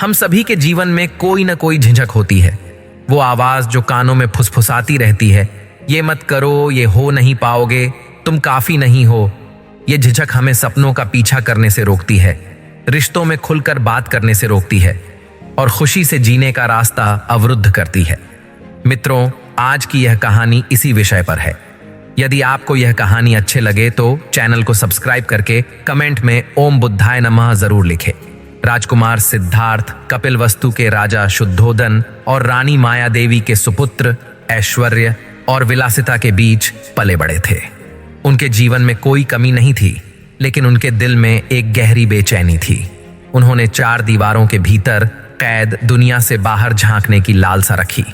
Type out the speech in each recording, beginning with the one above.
हम सभी के जीवन में कोई ना कोई झिझक होती है। वो आवाज जो कानों में फुसफुसाती रहती है, ये मत करो, ये हो नहीं पाओगे, तुम काफी नहीं हो। ये झिझक हमें सपनों का पीछा करने से रोकती है, रिश्तों में खुलकर बात करने से रोकती है और खुशी से जीने का रास्ता अवरुद्ध करती है। मित्रों, आज की यह कहानी इसी विषय पर है। यदि आपको यह कहानी अच्छे लगे तो चैनल को सब्सक्राइब करके कमेंट में ओम बुद्धाय नमः जरूर लिखें। राजकुमार सिद्धार्थ कपिलवस्तु के राजा शुद्धोदन और रानी माया देवी के सुपुत्र ऐश्वर्य और विलासिता के बीच पले बड़े थे। उनके जीवन में कोई कमी नहीं थी, लेकिन उनके दिल में एक गहरी बेचैनी थी। उन्होंने 4 दीवारों के भीतर कैद दुनिया से बाहर झांकने की लालसा रखी।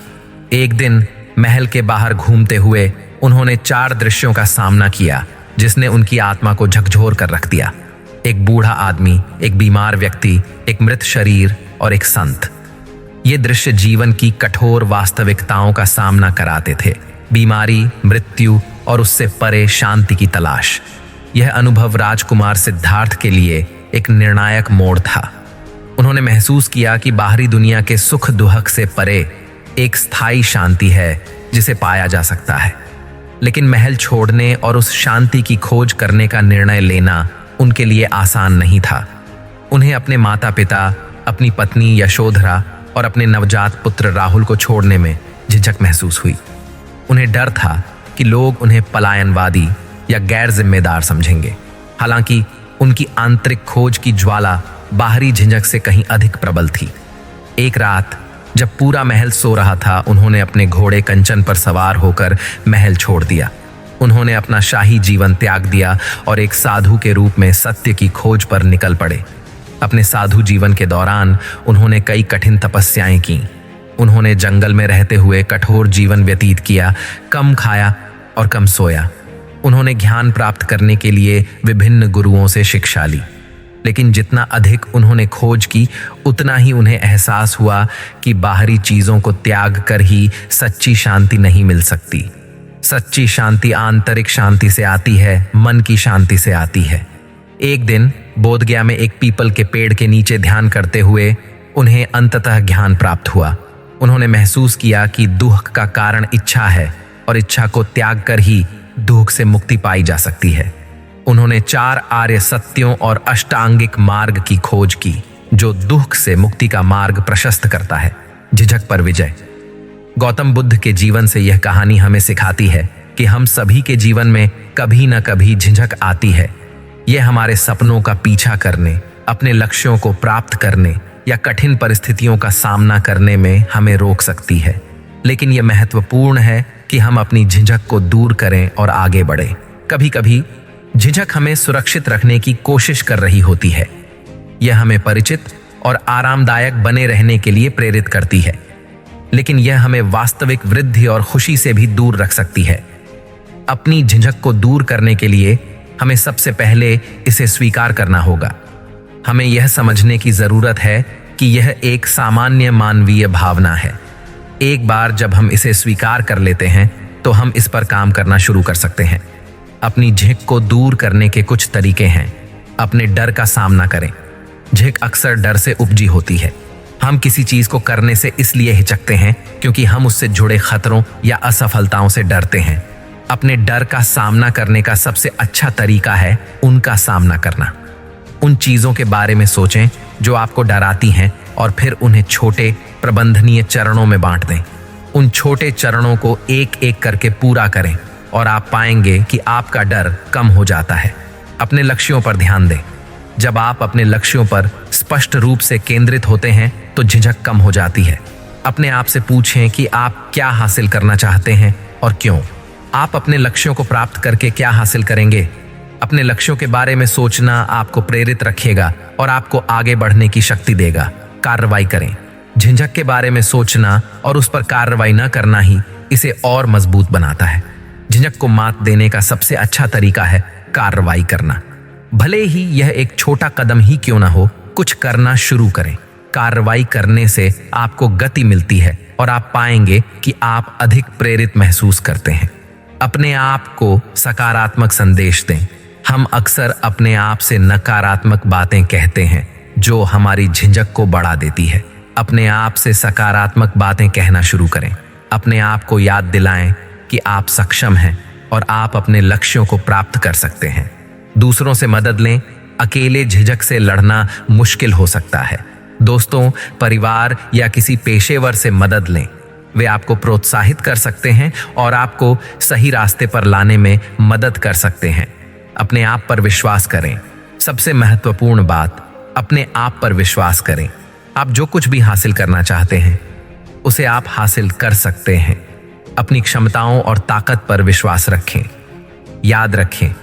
एक दिन महल के बाहर घूमते हुए उन्होंने 4 दृश्यों का सामना किया, जिसने उनकी आत्मा को झकझोर कर रख दिया। एक बूढ़ा आदमी, एक बीमार व्यक्ति, एक मृत शरीर और एक संत। ये दृश्य जीवन की कठोर वास्तविकताओं का सामना कराते थे। बीमारी, मृत्यु और उससे परे शांति की तलाश। यह अनुभव राजकुमार सिद्धार्थ के लिए एक निर्णायक मोड़ था। उन्होंने महसूस किया कि बाहरी दुनिया के सुख दुहक से परे एक स्थायी शांति है जिसे पाया जा सकता है। लेकिन महल छोड़ने और उस शांति की खोज करने का निर्णय लेना उनके लिए आसान नहीं था। उन्हें अपने माता पिता, अपनी पत्नी यशोधरा और अपने नवजात पुत्र राहुल को छोड़ने में झिझक महसूस हुई। उन्हें डर था कि लोग उन्हें पलायनवादी या गैर जिम्मेदार समझेंगे। हालांकि उनकी आंतरिक खोज की ज्वाला बाहरी झिझक से कहीं अधिक प्रबल थी। एक रात जब पूरा महल सो रहा था, उन्होंने अपने घोड़े कंचन पर सवार होकर महल छोड़ दिया। उन्होंने अपना शाही जीवन त्याग दिया और एक साधु के रूप में सत्य की खोज पर निकल पड़े। अपने साधु जीवन के दौरान उन्होंने कई कठिन तपस्याएं की। उन्होंने जंगल में रहते हुए कठोर जीवन व्यतीत किया, कम खाया और कम सोया। उन्होंने ज्ञान प्राप्त करने के लिए विभिन्न गुरुओं से शिक्षा ली। लेकिन जितना अधिक उन्होंने खोज की, उतना ही उन्हें एहसास हुआ कि बाहरी चीजों को त्याग कर ही सच्ची शांति नहीं मिल सकती। सच्ची शांति आंतरिक शांति से आती है, मन की शांति से आती है। एक दिन बोधगया में एक पीपल के पेड़ के नीचे ध्यान करते हुए उन्हें अंततः ज्ञान प्राप्त हुआ। उन्होंने महसूस किया कि दुख का कारण इच्छा है और इच्छा को त्याग कर ही दुख से मुक्ति पाई जा सकती है। उन्होंने 4 आर्य सत्यों और अष्टांगिक मार्ग की खोज की, जो दुख से मुक्ति का मार्ग प्रशस्त करता है। झिझक पर विजय। गौतम बुद्ध के जीवन से यह कहानी हमें सिखाती है कि हम सभी के जीवन में कभी न कभी झिझक आती है। यह हमारे सपनों का पीछा करने, अपने लक्ष्यों को प्राप्त करने या कठिन परिस्थितियों का सामना करने में हमें रोक सकती है। लेकिन यह महत्वपूर्ण है कि हम अपनी झिझक को दूर करें और आगे बढ़ें। कभी कभी झिझक हमें सुरक्षित रखने की कोशिश कर रही होती है। यह हमें परिचित और आरामदायक बने रहने के लिए प्रेरित करती है, लेकिन यह हमें वास्तविक वृद्धि और खुशी से भी दूर रख सकती है। अपनी झिझक को दूर करने के लिए हमें सबसे पहले इसे स्वीकार करना होगा। हमें यह समझने की जरूरत है कि यह एक सामान्य मानवीय भावना है। एक बार जब हम इसे स्वीकार कर लेते हैं तो हम इस पर काम करना शुरू कर सकते हैं। अपनी झिझक को दूर करने के कुछ तरीके हैं। अपने डर का सामना करें। झिझक अक्सर डर से उपजी होती है। हम किसी चीज को करने से इसलिए हिचकते हैं क्योंकि हम उससे जुड़े खतरों या असफलताओं से डरते हैं। अपने डर का सामना करने का सबसे अच्छा तरीका है उनका सामना करना। उन चीजों के बारे में सोचें जो आपको डराती हैं और फिर उन्हें छोटे प्रबंधनीय चरणों में बांट दें। उन छोटे चरणों को एक एक करके पूरा करें और आप पाएंगे कि आपका डर कम हो जाता है। अपने लक्ष्यों पर ध्यान दें। जब आप अपने लक्ष्यों पर स्पष्ट रूप से केंद्रित होते हैं तो झिझक कम हो जाती है। अपने आप से पूछें कि आप क्या हासिल करना चाहते हैं और क्यों। आप अपने लक्ष्यों को प्राप्त करके क्या हासिल करेंगे। अपने लक्ष्यों के बारे में सोचना आपको प्रेरित रखेगा और आपको आगे बढ़ने की शक्ति देगा। कार्रवाई करें। झिझक के बारे में सोचना और उस पर कार्रवाई न करना ही इसे और मजबूत बनाता है। झिझक को मात देने का सबसे अच्छा तरीका है कार्रवाई करना। भले ही यह एक छोटा कदम ही क्यों ना हो, कुछ करना शुरू करें। कार्रवाई करने से आपको गति मिलती है और आप पाएंगे कि आप अधिक प्रेरित महसूस करते हैं। अपने आप को सकारात्मक संदेश दें। हम अक्सर अपने आप से नकारात्मक बातें कहते हैं, जो हमारी झिझक को बढ़ा देती है। अपने आप से सकारात्मक बातें कहना शुरू करें। अपने आप को याद दिलाएं कि आप सक्षम हैं और आप अपने लक्ष्यों को प्राप्त कर सकते हैं। दूसरों से मदद लें। अकेले झिझक से लड़ना मुश्किल हो सकता है। दोस्तों, परिवार या किसी पेशेवर से मदद लें। वे आपको प्रोत्साहित कर सकते हैं और आपको सही रास्ते पर लाने में मदद कर सकते हैं। अपने आप पर विश्वास करें। सबसे महत्वपूर्ण बात, अपने आप पर विश्वास करें। आप जो कुछ भी हासिल करना चाहते हैं उसे आप हासिल कर सकते हैं। अपनी क्षमताओं और ताकत पर विश्वास रखें। याद रखें,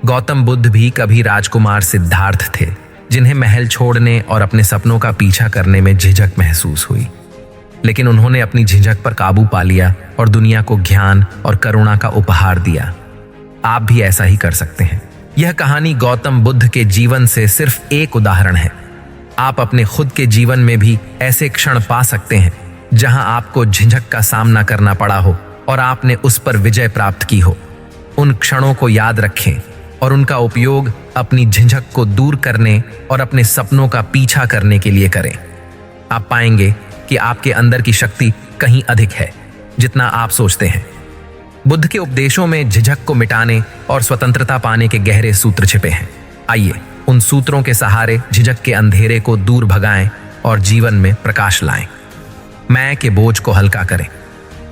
गौतम बुद्ध भी कभी राजकुमार सिद्धार्थ थे, जिन्हें महल छोड़ने और अपने सपनों का पीछा करने में झिझक महसूस हुई। लेकिन उन्होंने अपनी झिझक पर काबू पा लिया और दुनिया को ज्ञान और करुणा का उपहार दिया। आप भी ऐसा ही कर सकते हैं। यह कहानी गौतम बुद्ध के जीवन से सिर्फ एक उदाहरण है। आप अपने खुद के जीवन में भी ऐसे क्षण पा सकते हैं जहां आपको झिझक का सामना करना पड़ा हो और आपने उस पर विजय प्राप्त की हो। उन क्षणों को याद रखें और उनका उपयोग अपनी झिझक को दूर करने और अपने सपनों का पीछा करने के लिए करें। आप पाएंगे कि आपके अंदर की शक्ति कहीं अधिक है जितना आप सोचते हैं। बुद्ध के उपदेशों में झिझक को मिटाने और स्वतंत्रता पाने के गहरे सूत्र छिपे हैं। आइए उन सूत्रों के सहारे झिझक के अंधेरे को दूर भगाएं और जीवन में प्रकाश लाएं। मैं के बोझ को हल्का करें।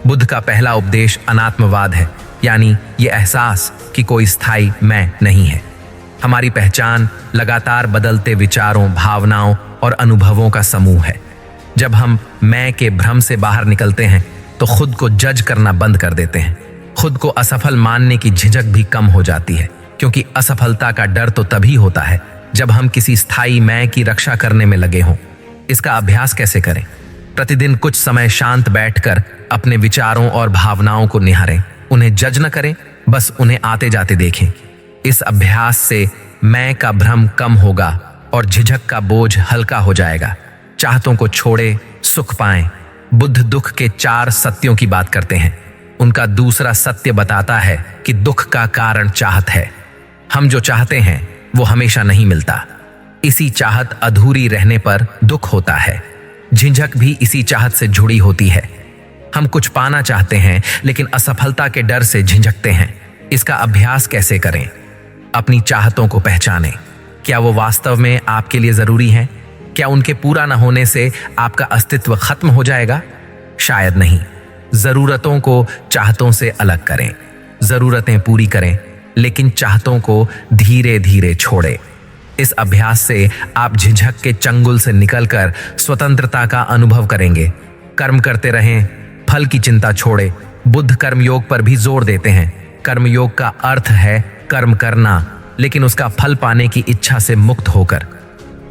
बुद्ध का पहला उपदेश अनात्मवाद है, यानी ये एहसास कि कोई स्थायी मैं नहीं है। हमारी पहचान लगातार बदलते विचारों, भावनाओं और अनुभवों का समूह है। जब हम मैं के भ्रम से बाहर निकलते हैं तो खुद को जज करना बंद कर देते हैं। खुद को असफल मानने की झिझक भी कम हो जाती है, क्योंकि असफलता का डर तो तभी होता है जब हम किसी स्थायी मैं की रक्षा करने में लगे हों। इसका अभ्यास कैसे करें? प्रतिदिन कुछ समय शांत बैठकर अपने विचारों और भावनाओं को निहारें। उन्हें जज न करें, बस उन्हें आते जाते देखें। इस अभ्यास से मैं का भ्रम कम होगा और झिझक का बोझ हल्का हो जाएगा। चाहतों को छोड़े, सुख पाएं। बुद्ध दुख के 4 सत्यों की बात करते हैं। उनका दूसरा सत्य बताता है कि दुख का कारण चाहत है। हम जो चाहते हैं वो हमेशा नहीं मिलता। इसी चाहत अधूरी रहने पर दुख होता है। झिझक भी इसी चाहत से जुड़ी होती है। हम कुछ पाना चाहते हैं लेकिन असफलता के डर से झिझकते हैं। इसका अभ्यास कैसे करें? अपनी चाहतों को पहचानें। क्या वो वास्तव में आपके लिए जरूरी हैं? क्या उनके पूरा न होने से आपका अस्तित्व खत्म हो जाएगा? शायद नहीं। जरूरतों को चाहतों से अलग करें। जरूरतें पूरी करें, लेकिन चाहतों को धीरे धीरे छोड़ें। इस अभ्यास से आप झिझक के चंगुल से निकलकर स्वतंत्रता का अनुभव करेंगे। कर्म करते रहें, फल की चिंता छोड़ें। बुद्ध कर्मयोग पर भी जोर देते हैं। कर्मयोग का अर्थ है कर्म करना, लेकिन उसका फल पाने की इच्छा से मुक्त होकर।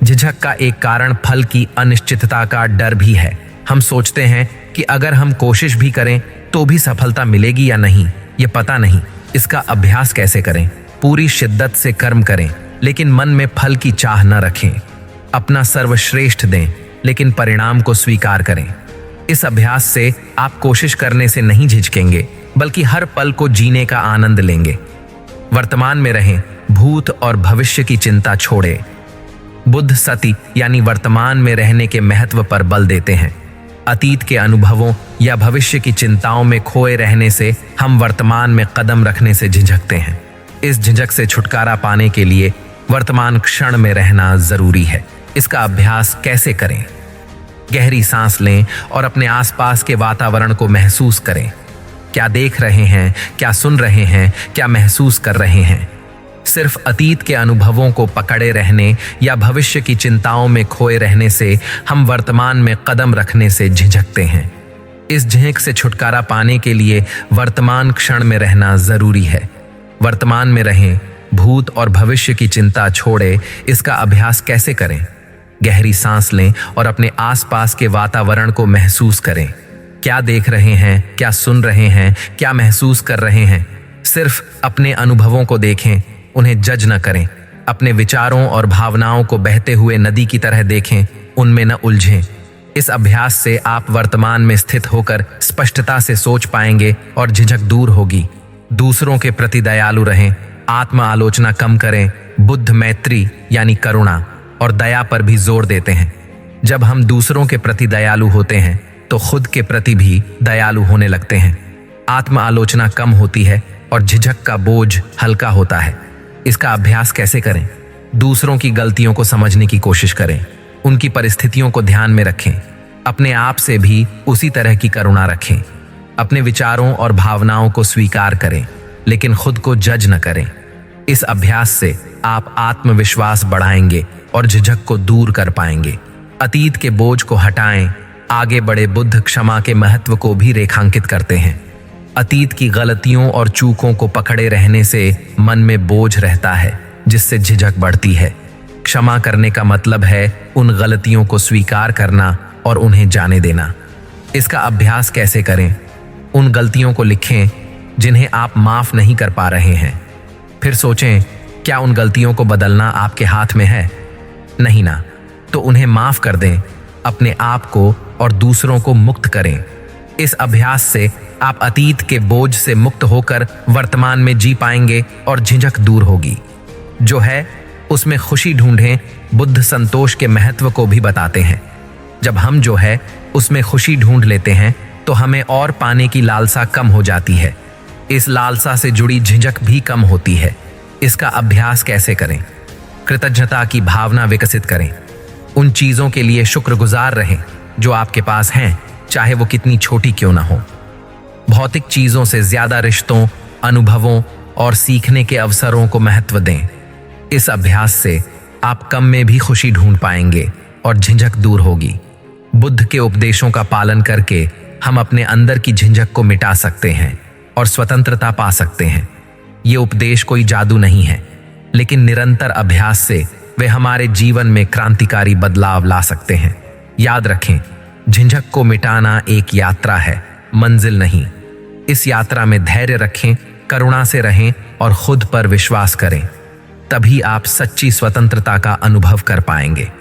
झिझक का एक कारण फल की अनिश्चितता का डर भी है। हम सोचते हैं कि अगर हम कोशिश भी करें तो भी सफलता मिलेगी या नहीं, ये पता नहीं। इसका अभ्यास कैसे करें? पूरी शिद्दत से कर्म करें, लेकिन मन में फल की चाह न रखें। अपना सर्वश्रेष्ठ दें, लेकिन परिणाम को स्वीकार करें। इस अभ्यास से आप कोशिश करने से नहीं झिझकेंगे, बल्कि हर पल को जीने का आनंद लेंगे। वर्तमान में रहें, भूत और भविष्य की चिंता छोड़ें। बुद्ध सति यानी वर्तमान में रहने के महत्व पर बल देते हैं। अतीत के अनुभवों या भविष्य की चिंताओं में खोए रहने से हम वर्तमान में कदम रखने से झिझकते हैं। इस झिझक से छुटकारा पाने के लिए वर्तमान क्षण में रहना जरूरी है। इसका अभ्यास कैसे करें? गहरी सांस लें और अपने आसपास के वातावरण को महसूस करें। क्या देख रहे हैं, क्या सुन रहे हैं, क्या महसूस कर रहे हैं? सिर्फ अतीत के अनुभवों को पकड़े रहने या भविष्य की चिंताओं में खोए रहने से हम वर्तमान में कदम रखने से झिझकते हैं। इस झिझक से छुटकारा पाने के लिए वर्तमान क्षण में रहना जरूरी है। वर्तमान में रहें, भूत और भविष्य की चिंता छोड़े। इसका अभ्यास कैसे करें? गहरी सांस लें और अपने आसपास के वातावरण को महसूस करें। क्या देख रहे हैं, क्या सुन रहे हैं, क्या महसूस कर रहे हैं? सिर्फ अपने अनुभवों को देखें, उन्हें जज न करें। अपने विचारों और भावनाओं को बहते हुए नदी की तरह देखें, उनमें न उलझें। इस अभ्यास से आप वर्तमान में स्थित होकर स्पष्टता से सोच पाएंगे और झिझक दूर होगी। दूसरों के प्रति दयालु रहें, आत्म आलोचना कम करें, बुद्ध मैत्री यानी करुणा और दया पर भी जोर देते हैं। जब हम दूसरों के प्रति दयालु होते हैं तो खुद के प्रति भी दयालु होने लगते हैं। आत्म आलोचना कम होती है और झिझक का बोझ हल्का होता है। इसका अभ्यास कैसे करें? दूसरों की गलतियों को समझने की कोशिश करें, उनकी परिस्थितियों को ध्यान में रखें, अपने आप से भी उसी तरह की करुणा रखें। अपने विचारों और भावनाओं को स्वीकार करें, लेकिन खुद को जज न करें। इस अभ्यास से आप आत्मविश्वास बढ़ाएंगे और झिझक को दूर कर पाएंगे। अतीत के बोझ को हटाएं। आगे बढ़े बुद्ध क्षमा के महत्व को भी रेखांकित करते हैं। अतीत की गलतियों और चूकों को पकड़े रहने से मन में बोझ रहता है, जिससे झिझक बढ़ती है। क्षमा करने का मतलब है उन गलतियों को स्वीकार करना और उन्हें जाने देना। इसका अभ्यास कैसे करें? उन गलतियों को लिखें जिन्हें आप माफ नहीं कर पा रहे हैं। फिर सोचें, क्या उन गलतियों को बदलना आपके हाथ में है? नहीं ना, तो उन्हें माफ कर दें। अपने आप को और दूसरों को मुक्त करें। इस अभ्यास से आप अतीत के बोझ से मुक्त होकर वर्तमान में जी पाएंगे और झिझक दूर होगी। जो है उसमें खुशी ढूंढें। बुद्ध संतोष के महत्व को भी बताते हैं। जब हम जो है उसमें खुशी ढूंढ लेते हैं तो हमें और पाने की लालसा कम हो जाती है। इस लालसा से जुड़ी झिझक भी कम होती है। इसका अभ्यास कैसे करें? कृतज्ञता की भावना विकसित करें। उन चीजों के लिए शुक्रगुजार रहें जो आपके पास हैं, चाहे वो कितनी छोटी क्यों ना हो। भौतिक चीजों से ज्यादा रिश्तों, अनुभवों और सीखने के अवसरों को महत्व दें। इस अभ्यास से आप कम में भी खुशी ढूंढ पाएंगे और झिझक दूर होगी। बुद्ध के उपदेशों का पालन करके हम अपने अंदर की झिझक को मिटा सकते हैं और स्वतंत्रता पा सकते हैं। ये उपदेश कोई जादू नहीं है, लेकिन निरंतर अभ्यास से वे हमारे जीवन में क्रांतिकारी बदलाव ला सकते हैं। याद रखें, झिझक को मिटाना एक यात्रा है, मंजिल नहीं। इस यात्रा में धैर्य रखें, करुणा से रहें और खुद पर विश्वास करें। तभी आप सच्ची स्वतंत्रता का अनुभव कर पाएंगे।